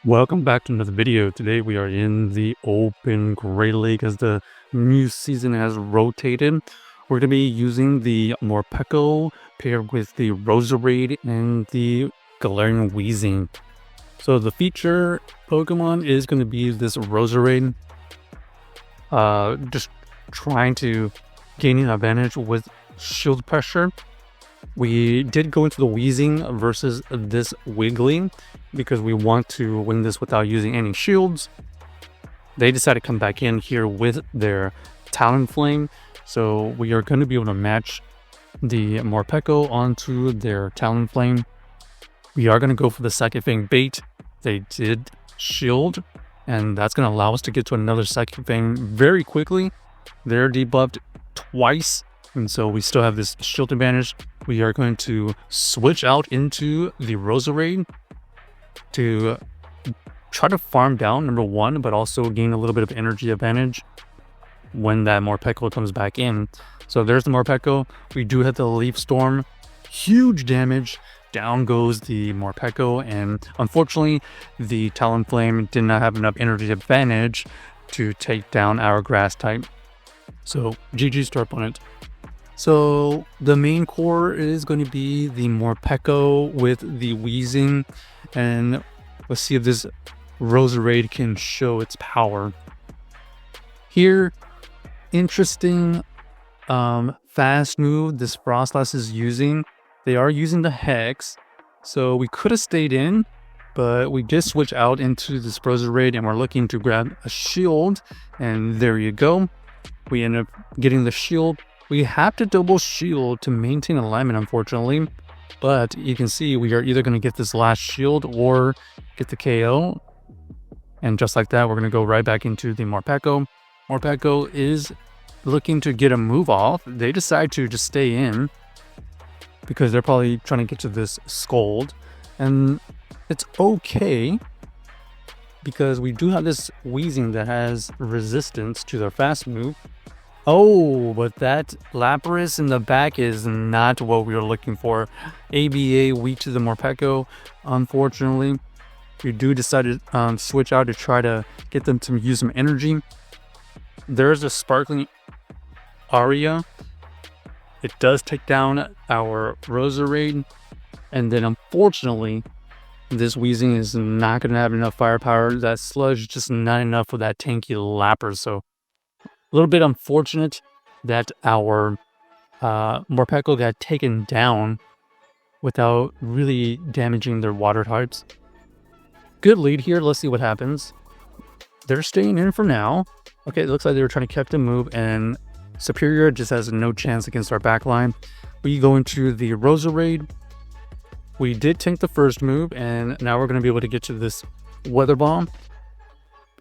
Welcome back to another video. Today we are in the open Great Lake as the new season has rotated. We're going to be using the Morpeko paired with the Roserade and the Galarian Weezing. So the feature Pokemon is going to be this Roserade. Just trying to gain an advantage with shield pressure. We did go into the Weezing versus this Wiggly because we want to win this without using any shields. They decided to come back in here with their Talonflame, so we are going to be able to match the Morpeko onto their Talonflame. We are going to go for the Psychic Fang bait. They did shield, and that's going to allow us to get to another Psychic Fang very quickly. They're debuffed twice, and so we still have this shield advantage. We are going to switch out into the Roserade to try to farm down, number one, but also gain a little bit of energy advantage when that Morpeko comes back in. So there's the Morpeko. We do have the Leaf Storm. Huge damage. Down goes the Morpeko, and unfortunately, the Talonflame did not have enough energy advantage to take down our Grass type. So GG's to our opponent. So the main core is going to be the Morpeko with the Weezing, and let's see if this Roserade can show its power. Here, interesting fast move this Frostlass is using. They are using the Hex, so we could have stayed in, but we did switch out into this Roserade and we're looking to grab a shield, and there you go. We end up getting the shield. We have to double shield to maintain alignment, unfortunately, but you can see we are either going to get this last shield or get the KO. And just like that, we're going to go right back into the Morpeko. Morpeko is looking to get a move off. They decide to just stay in because they're probably trying to get to this Scold. And it's okay because we do have this Weezing that has resistance to their fast move. Oh, but that Lapras in the back is not what we were looking for. ABA weak to the Morpeko, unfortunately. We do decide to switch out to try to get them to use some energy. There's a Sparkling Aria. It does take down our Roserade. And then unfortunately, this Weezing is not going to have enough firepower. That Sludge is just not enough for that tanky Lapras. So a little bit unfortunate that our Morpeko got taken down without really damaging their water types. Good lead here. Let's see what happens. They're staying in for now. Okay, it looks like they were trying to keep the move, and Superior just has no chance against our backline. We go into the Roserade. We did tank the first move, and now we're going to be able to get to this Weather Ball.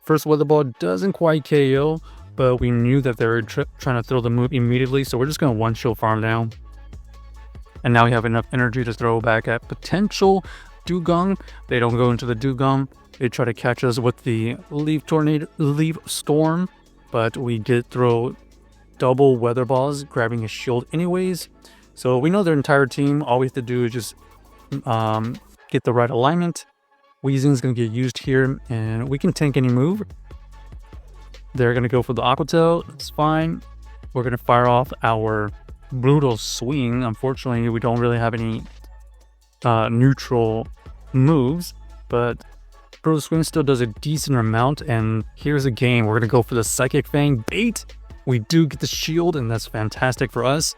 First Weather Ball doesn't quite KO, but we knew that they were trying to throw the move immediately, so we're just going to one-shot farm down. And now we have enough energy to throw back at potential Dugong. They don't go into the Dugong. They try to catch us with the Leaf Storm, but we did throw double Weather Balls, grabbing a shield anyways. So we know their entire team. All we have to do is just get the right alignment. Weezing is going to get used here, and we can tank any move. They're going to go for the Aqua Tail. It's fine. We're going to fire off our Brutal Swing. Unfortunately, we don't really have any neutral moves, but Brutal Swing still does a decent amount. And here's a game. We're going to go for the Psychic Fang bait. We do get the shield, and that's fantastic for us.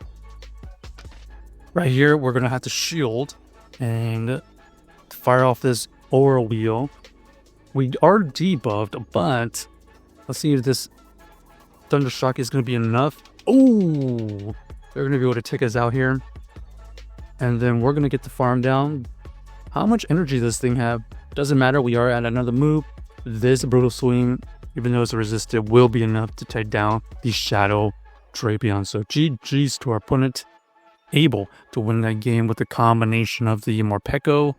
Right here, we're going to have to shield and fire off this Aura Wheel. We are debuffed, but let's see if this Thundershock is going to be enough. Oh, they're going to be able to take us out here. And then we're going to get the farm down. How much energy does this thing have? Doesn't matter. We are at another move. This Brutal Swing, even though it's resisted, will be enough to take down the Shadow Drapion. So GG's to our opponent. Able to win that game with the combination of the Morpeko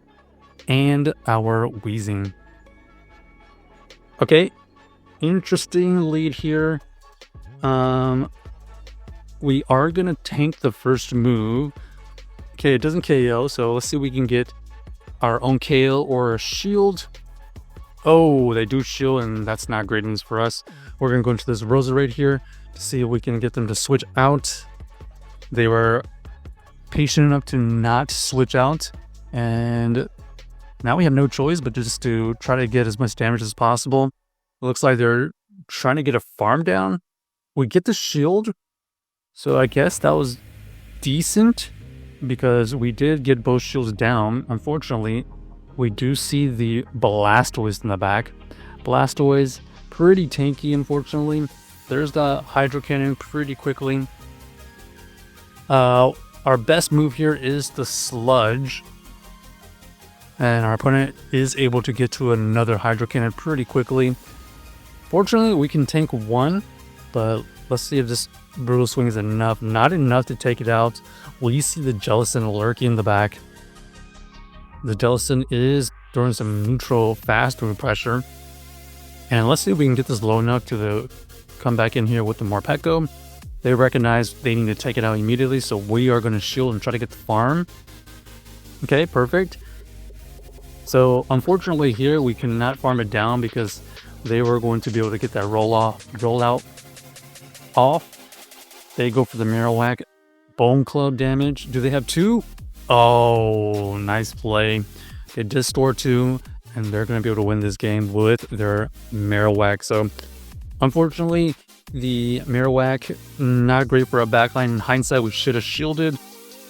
and our Weezing. Okay. Interesting lead here. We are gonna tank the first move. Okay, it doesn't KO, so let's see if we can get our own KO or a shield. Oh, they do shield, and that's not great news for us. We're going to go into this Roserade here to see if we can get them to switch out. They were patient enough to not switch out, and now we have no choice but just to try to get as much damage as possible. It looks like they're trying to get a farm down. We get the shield, so I guess that was decent because we did get both shields down. Unfortunately, we do see the Blastoise in the back. Blastoise, pretty tanky, unfortunately. There's the Hydro Cannon pretty quickly. Our best move here is the Sludge. And our opponent is able to get to another Hydro Cannon pretty quickly. Fortunately, we can tank one, but let's see if this Brutal Swing is enough. Not enough to take it out. We see the Jellicent lurking in the back. The Jellicent is throwing some neutral fast move pressure. And let's see if we can get this low enough to come back in here with the Morpeko. They recognize they need to take it out immediately, so we are going to shield and try to get the farm. Okay, perfect. So unfortunately here we cannot farm it down because they were going to be able to get that rollout off. They go for the Marowak. Bone Club damage. Do they have two? Oh, nice play. They did store two, and they're going to be able to win this game with their Marowak. So unfortunately, the Marowak, not great for a backline. In hindsight, we should have shielded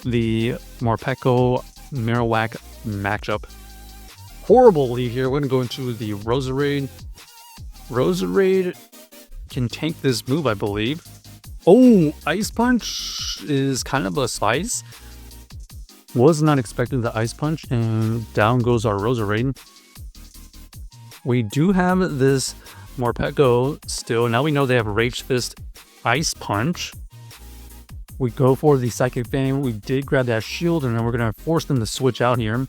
the Morpeko Marowak matchup. Horrible lead here. We're going to go into the Roserade. Roserade can tank this move, I believe. Oh, Ice Punch is kind of a spice. Was not expecting the Ice Punch, and down goes our Roserade. We do have this Morpeko still. Now we know they have Rage Fist, Ice Punch. We go for the Psychic Fang. We did grab that shield, and then we're going to force them to switch out here.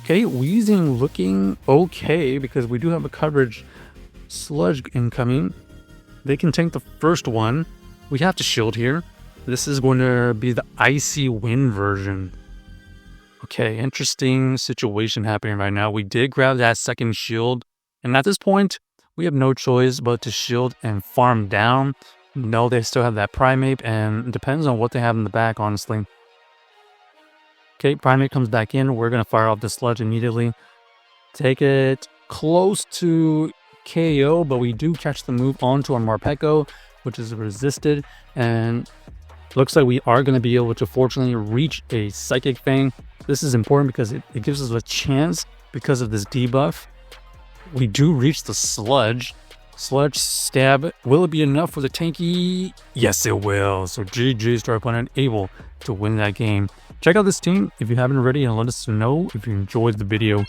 Okay, Weezing looking okay because we do have a coverage Sludge incoming. They can tank the first one. We have to shield here. This is going to be the Icy Wind version. Okay, interesting situation happening right now. We did grab that second shield, and at this point, we have no choice but to shield and farm down. No, they still have that Primate, and it depends on what they have in the back, honestly. Okay, Primate comes back in. We're going to fire off the Sludge immediately. Take it close to KO, but we do catch the move onto our Morpeko, which is resisted, and looks like we are going to be able to fortunately reach a Psychic Fang. This is important because it gives us a chance because of this debuff. We do reach the Sludge. Sludge stab. Will it be enough for the tanky? Yes, it will. So GG's to our opponent, able to win that game. Check out this team if you haven't already, and let us know if you enjoyed the video.